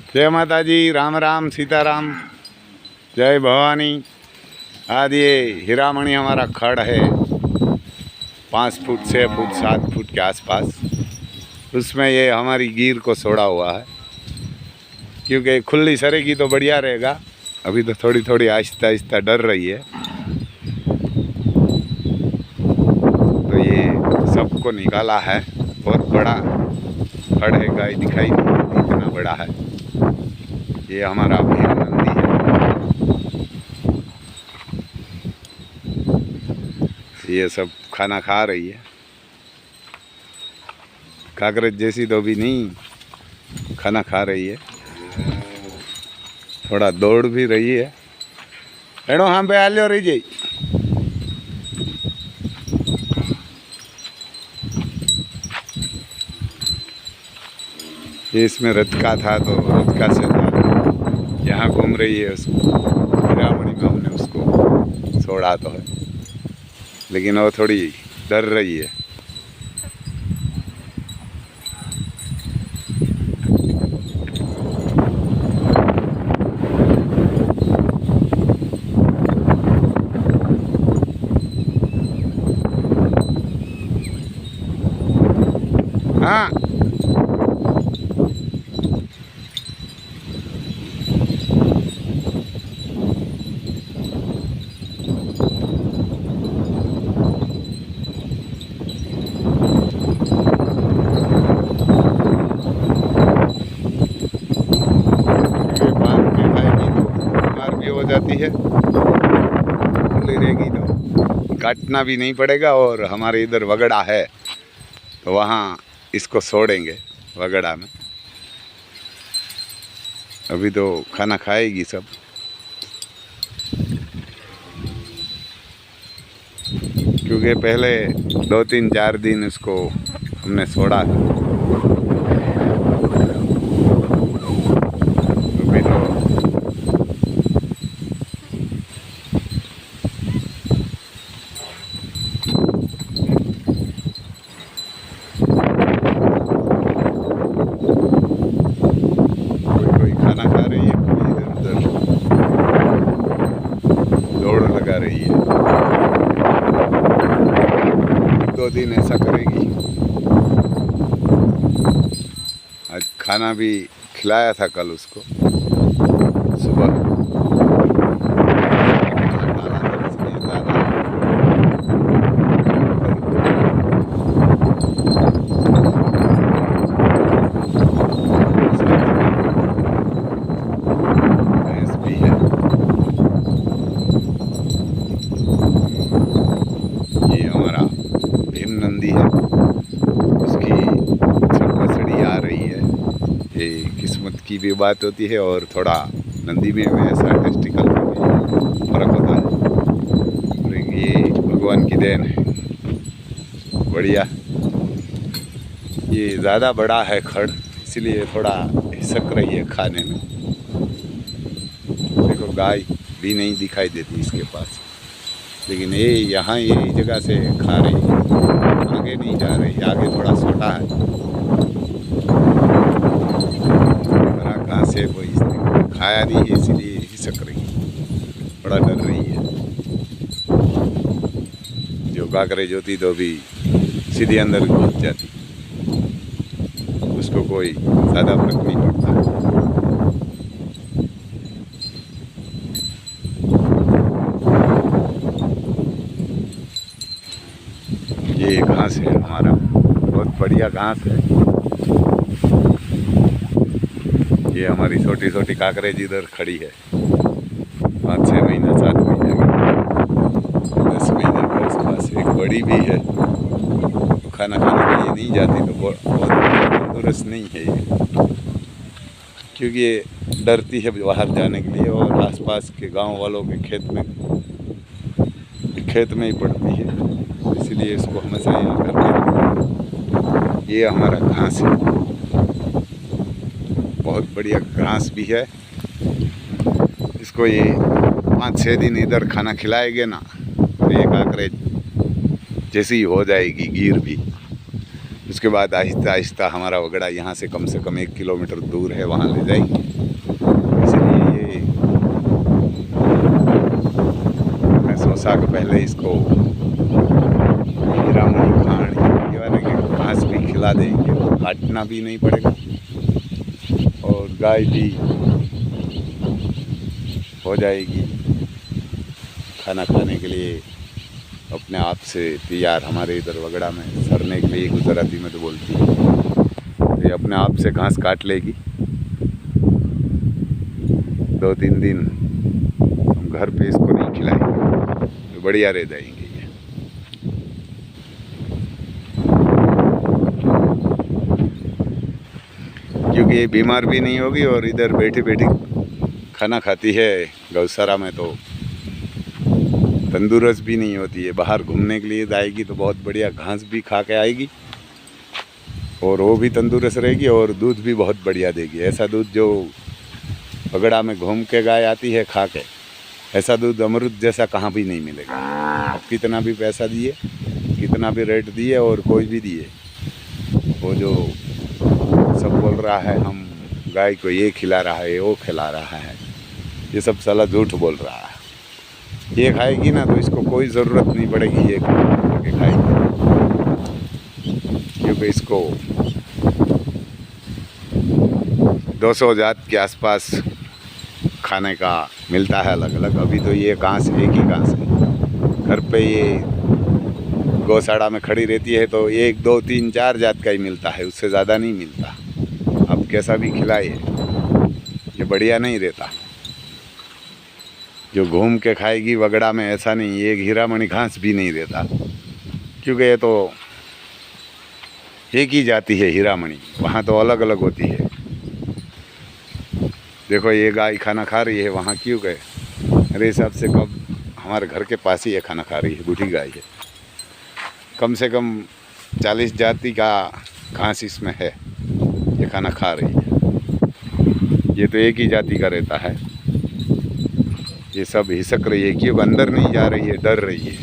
जय माता जी, राम राम, सीताराम, जय भवानी। आज ये हीरामणि हमारा खड़ है 5 फुट 6 फुट 7 फुट के आसपास। उसमें ये हमारी गिर को छोड़ा हुआ है, क्योंकि खुली सरेगी तो बढ़िया रहेगा। अभी तो थोड़ी थोड़ी आहिस्ता आहिस्ता डर रही है, तो ये सबको निकाला है। बहुत बड़ा खड़ है, गाय दिखाई नहीं देती, इतना बड़ा है। ये हमारा भीम नंदी है। ये सब खाना खा रही है, काकरेज जैसी तो भी नहीं, खाना खा रही है। थोड़ा दौड़ भी रही है। एड़ो हम पे आलियो रही जाई। ये इसमें रतका था, तो रतका से यहाँ घूम रही है। उसको हीरामणि में हमने उसको छोड़ा तो है, लेकिन वो थोड़ी डर रही है। हाँ, हो जाती है। खुली रहेगी तो काटना भी नहीं पड़ेगा। और हमारे इधर वगड़ा है, तो वहाँ इसको छोड़ेंगे वगड़ा में। अभी तो खाना खाएगी सब, क्योंकि पहले 2-3-4 दिन इसको हमने छोड़ा था। अभी तो दौड़ लगा रही है। 2 दिन ऐसा करेगी। आज खाना भी खिलाया था कल उसको सुबह। भैंस भी है। ये हमारा भीम नंदी है, उसकी छड़ी आ रही है। ये किस्मत की भी बात होती है, और थोड़ा नंदी में ऐसा टेस्टिकल में फर्क होता है। लेकिन ये भगवान की देन है, बढ़िया। ये ज़्यादा बड़ा है खड़, इसलिए थोड़ा हिसक रही है खाने में। देखो, गाय भी नहीं दिखाई देती इसके पास, लेकिन ये यहाँ ये जगह से खा रही है, आगे नहीं जा रही। आगे थोड़ा छोटा है, बड़ा घास है, वो इसने खाया नहीं है, इसीलिए हिसक रही है, बड़ा डर रही है। जो काकरेज होती तो भी सीधे अंदर घुस जाती, उसको कोई ज़्यादा फर्क नहीं पड़ता। ये घास है हमारा, बहुत बढ़िया घास है। ये हमारी छोटी छोटी काकरेज इधर खड़ी है। 5-6 महीना 7 महीने 10 महीने के आसपास। एक बड़ी भी है, तो खाना खाने के लिए नहीं जाती, तो बहुत तंदुरुस्त नहीं है ये, क्योंकि ये डरती है बाहर जाने के लिए, और आसपास के गांव वालों के खेत में ही पड़ती है, इसलिए इसको हमेशा यहाँ करके रखो। ये हमारा घास है, बहुत बढ़िया घास भी है। इसको ये 5-6 दिन इधर खाना खिलाएंगे ना, तो ये काकरेज जैसी हो जाएगी गिर भी। उसके बाद आहिस्ता आहिस्ता हमारा वगड़ा यहाँ से कम 1 किलोमीटर दूर है, वहाँ ले जाएंगे। गोसा के पहले इसको हीरामणी खान ये वाले के घास भी खिला देंगे, काटना भी नहीं पड़ेगा और गाय भी हो जाएगी खाना खाने के लिए अपने आप से तैयार। हमारे इधर वगड़ा में सरने के लिए गुजराती में तो बोलती है, तो ये अपने आप से घास काट लेगी। 2-3 दिन हम घर पे इसको नहीं खिलाएंगे तो बढ़िया रह जाएंगे ये। क्योंकि ये बीमार भी नहीं होगी और इधर बैठी बैठी खाना खाती है गौशाला में, तो तंदुरुस्त भी नहीं होती है। बाहर घूमने के लिए जाएगी तो बहुत बढ़िया घास भी खा के आएगी और वो भी तंदुरुस्त रहेगी और दूध भी बहुत बढ़िया देगी। ऐसा दूध जो बगड़ा में घूम के गाय आती है खा के, ऐसा दूध अमृत जैसा कहाँ भी नहीं मिलेगा। आप कितना भी पैसा दिए, कितना भी रेट दिए और कोई भी दिए, वो जो सब बोल रहा है हम गाय को ये खिला रहा है, वो खिला रहा है, ये सब साला झूठ बोल रहा है। ये खाएगी ना तो इसको कोई ज़रूरत नहीं पड़ेगी ये करके खाएगी, क्योंकि इसको 200 जात के आसपास खाने का मिलता है अलग अलग। अभी तो ये घास एक ही घास है, घर पे ये गौशाला में खड़ी रहती है तो 1, 2, 3, 4 जात का ही मिलता है, उससे ज़्यादा नहीं मिलता। अब कैसा भी खिलाइए ये बढ़िया नहीं रहता। जो घूम के खाएगी वगड़ा में ऐसा नहीं, ये हीरामणी घास भी नहीं रहता, क्योंकि ये तो एक ही जाती है हीरामणी, वहाँ तो अलग अलग होती है। देखो ये गाय खाना खा रही है, वहाँ क्यों गए? मेरे हिसाब से कब हमारे घर के पास ही ये खाना खा रही है, बूढ़ी गाय है। कम से कम 40 जाति का घास इसमें है, ये खाना खा रही है। ये तो एक ही जाति का रहता है। ये सब हिसक रही है, क्योंकि अंदर नहीं जा रही है, डर रही है,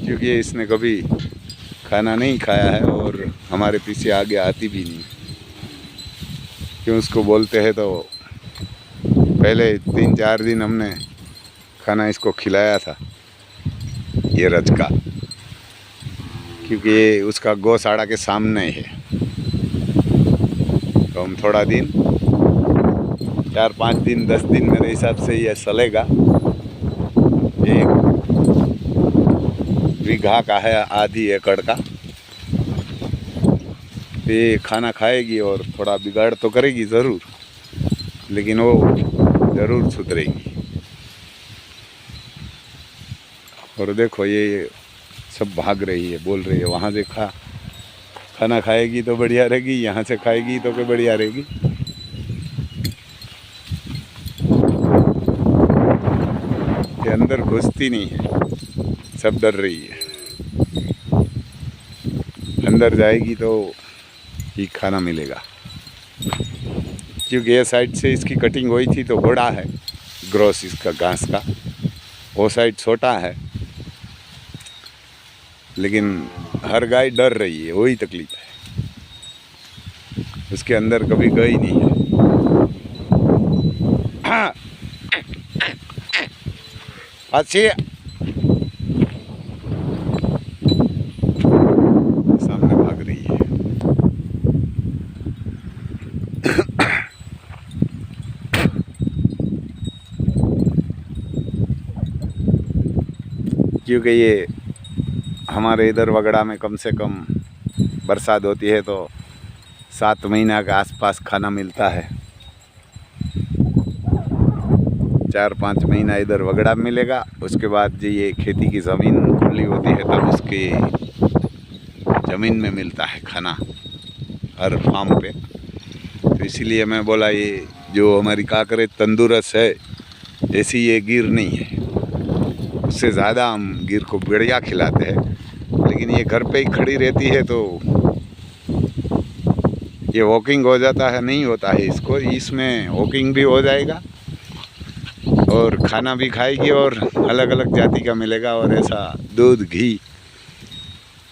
क्योंकि इसने कभी खाना नहीं खाया है और हमारे पीछे आगे आती भी नहीं। क्यों उसको बोलते हैं तो पहले 3-4 दिन हमने खाना इसको खिलाया था, ये रजका, क्योंकि ये उसका गौशाला के सामने है। तो हम थोड़ा दिन 4-5 दिन 10 दिन मेरे हिसाब से ये चलेगा। 1 बीघा का है, आधी एकड़ का। ये खाना खाएगी और थोड़ा बिगाड़ तो करेगी ज़रूर, लेकिन वो ज़रूर सुधरेगी। और देखो ये सब भाग रही है, बोल रही है वहाँ से खाना खाएगी तो बढ़िया रहेगी, यहाँ से खाएगी तो कोई बढ़िया रहेगी। ये अंदर घुसती नहीं है, सब डर रही है। अंदर जाएगी तो ही खाना मिलेगा, क्योंकि ये साइड से इसकी कटिंग हुई थी तो बड़ा है ग्रोस इसका घास का, वो साइड छोटा है। लेकिन हर गाय डर रही है, वही तकलीफ है। उसके अंदर कभी गई नहीं है। हाँ। अच्छी सामने भाग रही है। क्योंकि ये हमारे इधर वगड़ा में कम से कम बरसात होती है तो 7 महीना के आसपास खाना मिलता है। 4-5 महीना इधर वगड़ा में मिलेगा, उसके बाद जो ये खेती की ज़मीन खुली होती है तब उसकी ज़मीन में मिलता है खाना हर फार्म पे। तो इसीलिए मैं बोला ये जो हमारी काकरे तंदुरुस्त है, ऐसी ये गिर नहीं है। उससे ज़्यादा हम गिर को बढ़िया खिलाते हैं, लेकिन ये घर पे ही खड़ी रहती है तो ये वॉकिंग हो जाता है, नहीं होता है इसको। इसमें वॉकिंग भी हो जाएगा और खाना भी खाएगी और अलग अलग जाति का मिलेगा, और ऐसा दूध घी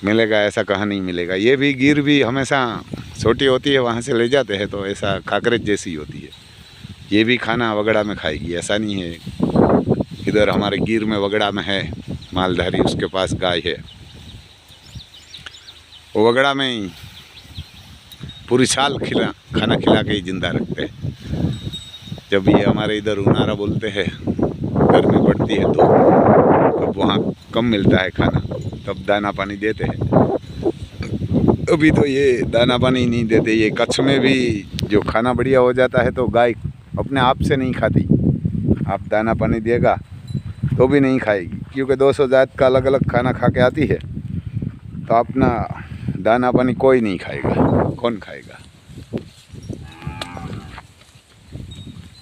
मिलेगा ऐसा कहाँ नहीं मिलेगा। ये भी गिर भी हमेशा छोटी होती है, वहाँ से ले जाते हैं तो ऐसा काकरेज जैसी होती है। ये भी खाना वगड़ा में खाएगी, ऐसा नहीं है इधर हमारे गिर में वगड़ा में है मालधारी, उसके पास गाय है। वो वगड़ा में ही पूरी साल खाना खिला के ही जिंदा रखते हैं। जब ये हमारे इधर उनारा बोलते हैं, गर्मी पड़ती है तो तब वहाँ कम मिलता है खाना, तब दाना पानी देते हैं। अभी तो ये दाना पानी नहीं देते। ये कच्छ में भी जो खाना बढ़िया हो जाता है तो गाय अपने आप से नहीं खाती। आप दाना पानी देगा तो भी नहीं खाएगी, क्योंकि 200 जात का अलग अलग खाना खा के आती है। तो अपना दाना पानी कोई नहीं खाएगा, कौन खाएगा?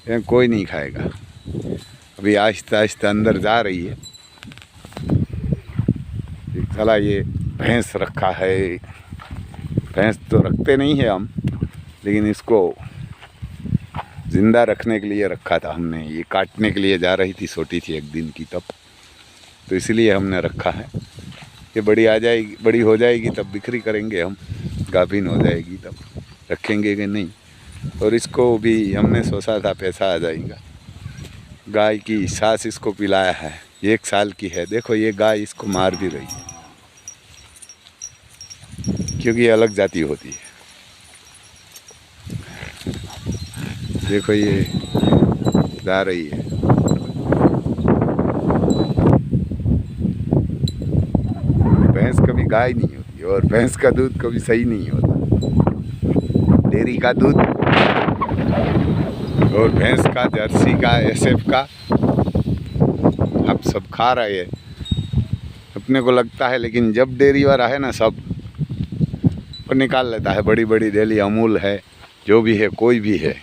ये कोई नहीं खाएगा। अभी आहिस्ता आहिस्ता अंदर जा रही है। चला ये भैंस रखा है। भैंस तो रखते नहीं है हम, लेकिन इसको ज़िंदा रखने के लिए रखा था हमने। ये काटने के लिए जा रही थी, छोटी थी एक दिन की तब, तो इसलिए हमने रखा है। ये बड़ी आ जाएगी, बड़ी हो जाएगी तब बिक्री करेंगे हम। गाभिन हो जाएगी तब रखेंगे कि नहीं। और इसको भी हमने सोचा था पैसा आ जाएगा। गाय की सांस इसको पिलाया है, 1 साल की है। देखो ये गाय इसको मार भी रही है, क्योंकि ये अलग जाति होती है। देखो ये जा रही है। भैंस कभी गाय नहीं होती, और भैंस का दूध कभी सही नहीं होता। डेयरी का दूध और भैंस का, जर्सी का, एसएफ का अब सब खा रहे हैं, अपने को लगता है। लेकिन जब डेयरी वाला है ना, सब वो निकाल लेता है। बड़ी बड़ी डेयरी, अमूल है, जो भी है, कोई भी है,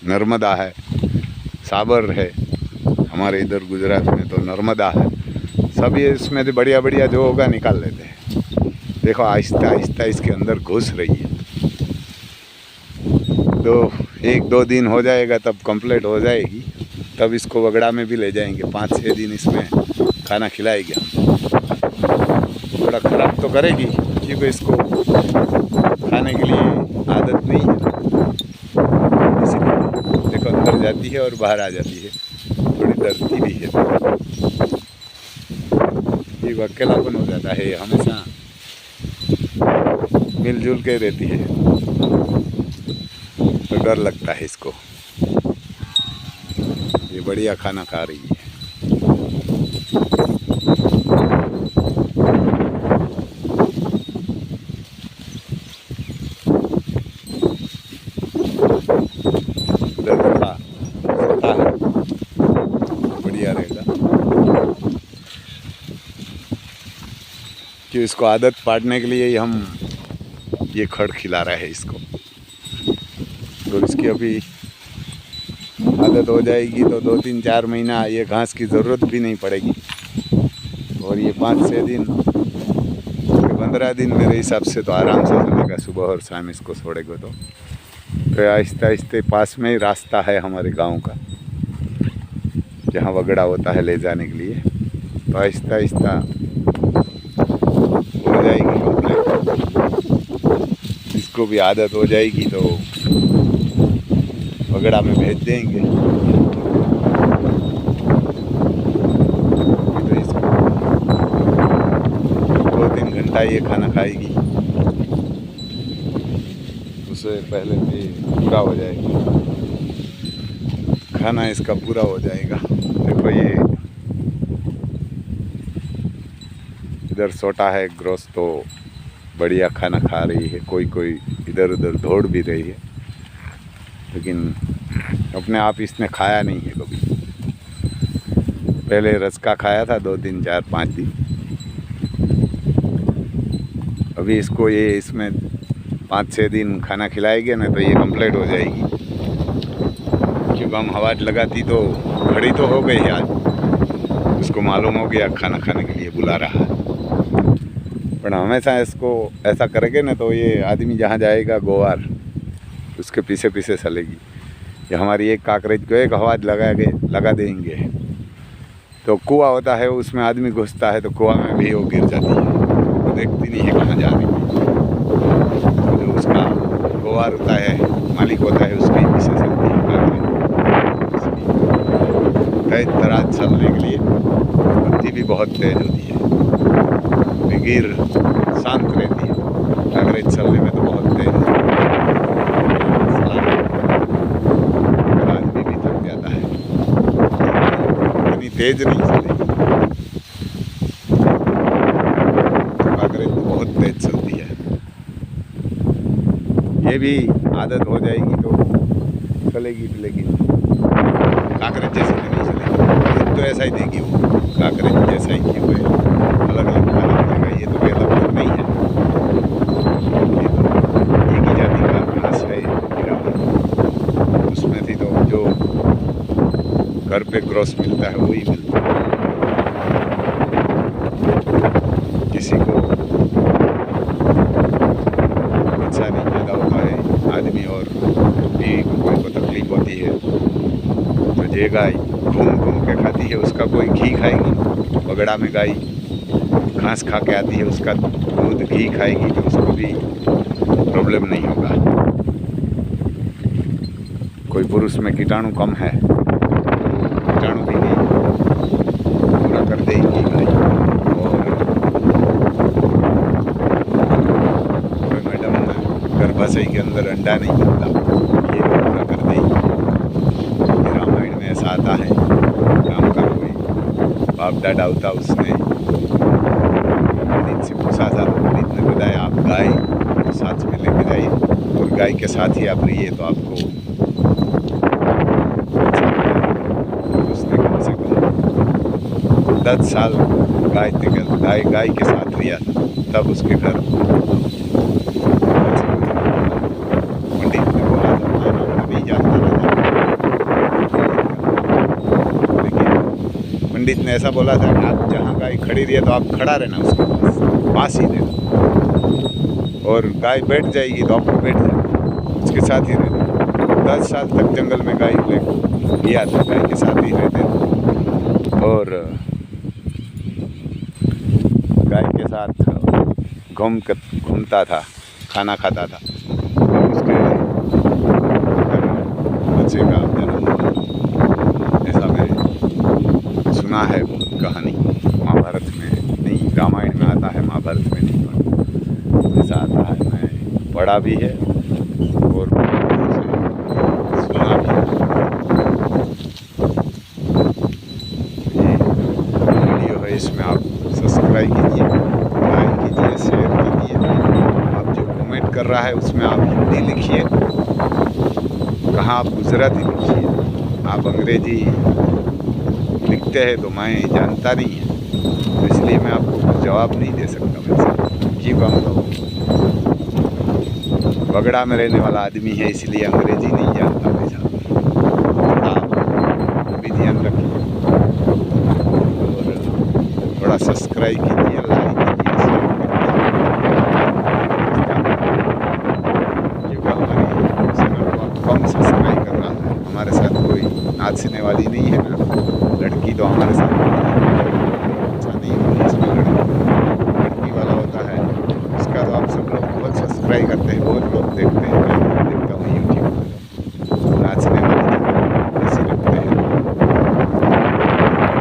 नर्मदा है, साबर है, हमारे इधर गुजरात में तो नर्मदा है। सब ये इसमें से बढ़िया बढ़िया जो होगा निकाल लेते हैं। देखो आहिस्ता आहिस्ता इसके अंदर घुस रही है। तो 1-2 दिन हो जाएगा तब कंप्लीट हो जाएगी। तब इसको वगड़ा में भी ले जाएंगे। 5-6 दिन इसमें खाना खिलाएंगे हम। थोड़ा ख़राब तो करेगी, क्योंकि इसको खाने के लिए आदत नहीं है, इसलिए देखो अंदर जाती है और बाहर आ जाती है। थोड़ी डरती भी है, ये अकेलापन हो जाता है। हमेशा मिलजुल के रहती है तो डर लगता है इसको। ये बढ़िया खाना खा रही है। बढ़िया रहेगा कि इसको आदत पाड़ने के लिए ही हम ये खड़ खिला रहे हैं इसको। तो इसकी अभी आदत हो जाएगी तो 2-3-4 महीना ये घास की ज़रूरत भी नहीं पड़ेगी। और ये 5-6 दिन, 15 दिन मेरे हिसाब से तो आराम से चलेगा। सुबह और शाम इसको छोड़ेगा तो आहिस्ता आहिस्ता पास में ही रास्ता है हमारे गांव का, जहाँ वगड़ा होता है ले जाने के लिए। तो आहिस्ता आहिस्ता हो जाएगी कंप्लीट। इसको भी आदत हो जाएगी तो वगड़ा में भेज देंगे। तो इसको 2-3 घंटा ये खाना खाएगी, उससे पहले भी पूरा हो जाएगा खाना, इसका पूरा हो जाएगा। देखो ये इधर छोटा है ग्रोस, तो बढ़िया खाना खा रही है। कोई कोई इधर उधर दौड़ भी रही है, लेकिन अपने आप इसने खाया नहीं है कभी। पहले रसका खाया था 2-3-4-5 दिन। अभी इसको ये इसमें 5-6 दिन खाना खिलाएंगे ना तो ये कंप्लीट हो जाएगी। क्योंकि हम हवा लगाती तो खड़ी तो हो गई आज, उसको मालूम हो गया खाना खाने के लिए बुला रहा है। पर हमेशा इसको ऐसा करेंगे ना तो ये आदमी जहाँ जाएगा गोवार, उसके पीछे पीछे चलेगी। ये हमारी एक काकरेज को एक आवाज़ लगा देंगे तो कुआं होता है, उसमें आदमी घुसता है तो कुआं में भी वो गिर जाती है। वो देखती नहीं है कहाँ जा रही है। जो उसका गोवार होता है, मालिक होता है, उसके ही पीछे चलती है काकरेज। है तराज चलने के लिए। गति भी बहुत तेज होती है, बिगीर शांत रहती है, कांकरेज चलने में तो बहुत तेज है। आदमी भी थक जाता है, इतनी तेज नहीं चलेगी। कांकरेज तो बहुत तेज चलती है। ये भी आदत हो जाएगी तो चलेगी, लेकिन कांकरेज जैसी तो नहीं चलेगी। तो ऐसा ही देगी वो, कांकरेज जैसा ही क्यों है, अलग अलग खाना देगा। ये तो बेहतर नहीं है, ये तो एक ही जाति का घास है गिरावन। उसमें थी तो जो घर पे ग्रोस मिलता है वही मिलता है। किसी को अच्छा नहीं पैदा होता है आदमी और बीवी को, कोई को तकलीफ होती है तो ये गाय घूम घूम के खाती है, उसका कोई घी खाएगी। बगड़ा में गाय घास खा के आती है, उसका दूध घी खाएगी तो उसको भी प्रॉब्लम नहीं होगा। कोई पुरुष में कीटाणु कम है, कीटाणु भी नहीं पूरा कर देगी गाय। और कोई मैडम गर्भाशय के अंदर अंडा नहीं मिलता, ये भी पूरा कर देगी। रामायण में ऐसा आता है, राम का कोई बाप दादा होता, उसने पंडित से पूछा था तो पंडित ने बताया आप गाय साथ में लेके जाइए और गाय के साथ ही आप रहिए तो आपको अच्छा मिलेगा। उसने कम से कम 10 साल गाय के साथ रिया था, तब उसके घर पंडित ने बोला था, मैं नहीं जानता था, लेकिन पंडित ने ऐसा बोला था कि आप जहाँ गाय खड़ी रही है तो आप खड़ा रहना, उसके पास ही रहना, और गाय बैठ जाएगी तो आपको बैठ जाए, उसके साथ ही रहना। 10 साल तक जंगल में गाय लिया था, गाय के साथ ही रहते थे और गाय के साथ घूमता था, खाना खाता था। उसके बच्चे का जन्म, ऐसा मैंने सुना है कहानी, महाभारत में नहीं, रामायण में आता है, महाभारत में नहीं पढ़ा, ऐसा आता है। मैं पढ़ा भी है और सुना भी है। ये वीडियो है, इसमें आप सब्सक्राइब कीजिए, लाइक कीजिए, शेयर कीजिए। आप जो कमेंट कर रहा है उसमें आप हिंदी लिखिए, कहाँ आप गुजराती लिखिए। आप अंग्रेजी लिखते हैं तो मैं जानता नहीं है, तो इसलिए मैं आपको कुछ जवाब नहीं दे सकता। वैसे क्यों कहूँगा, बगड़ा में रहने वाला आदमी है इसलिए अंग्रेजी नहीं जानता। वैसा आप भी ध्यान रखिए और थोड़ा सब्सक्राइब कीजिए, लाइक कीजिए, शेयर कीजिए। क्योंकि हमारी चैनल को आप कम सब्सक्राइब कर रहा है। हमारे साथ कोई नाचने वाली नहीं है ना, लड़की तो हमारे साथ अच्छा नहीं होती, इसमें लड़की वाला होता है, उसका तो आप सब लोग बहुत सब्सक्राइब करते हैं, बहुत लोग देखते हैं। मैं देखता हूँ यूट्यूब पर, नाचने वाली ऐसे लगते हैं,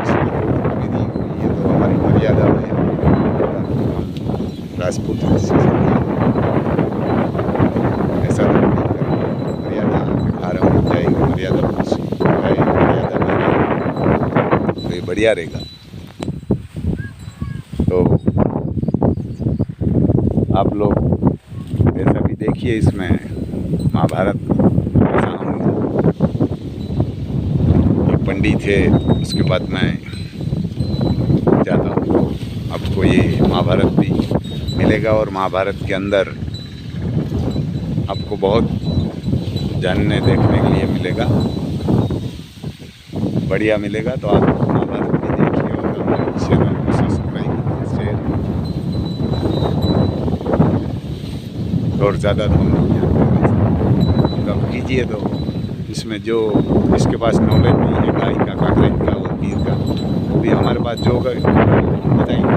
इसमें कोई कमी नहीं हुई। ये तो हमारी मर्यादा में राजपूत ऐसा तो नहीं करेंगे। मर्यादा आरम्भ हो जाएगी, मर्यादा मर्यादा में तो ये बढ़िया रहेगा। तो आप लोग ऐसा भी देखिए, इसमें महाभारत ऐसा हम पंडित थे, उसके बाद मैं जाता हूँ तो आपको ये महाभारत भी मिलेगा और महाभारत के अंदर आपको बहुत जानने देखने के लिए मिलेगा, बढ़िया मिलेगा। तो आप महाभारत भी देखिए और हमारे चैनल को सब्सक्राइब कीजिए, और ज़्यादा तो हम नहीं जानते, तब कीजिए। तो इसमें जो जिसके पास नॉलेज नहीं है गाय का, कांकरेज का और पीर का, वो भी हमारे पास जो गए बताएंगे।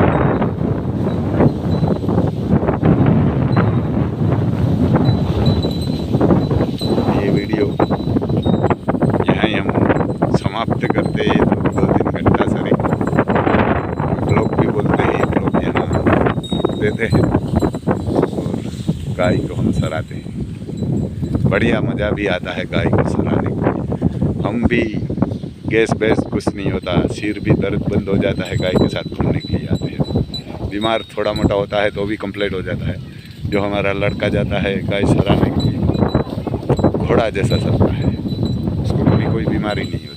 ये वीडियो यहाँ ही हम समाप्त करते हैं। तो घूमते हैं और गाय को हम सराते हैं। बढ़िया मज़ा भी आता है गाय को सराने को। हम भी गैस बैस कुछ नहीं होता, सिर भी दर्द बंद हो जाता है, गाय के साथ घूमने के लिए आते हैं। बीमार थोड़ा मोटा होता है तो भी कंप्लीट हो जाता है। जो हमारा लड़का जाता है गाय सराने के लिए, घोड़ा जैसा चलता है, उसको कभी कोई बीमारी नहीं होती।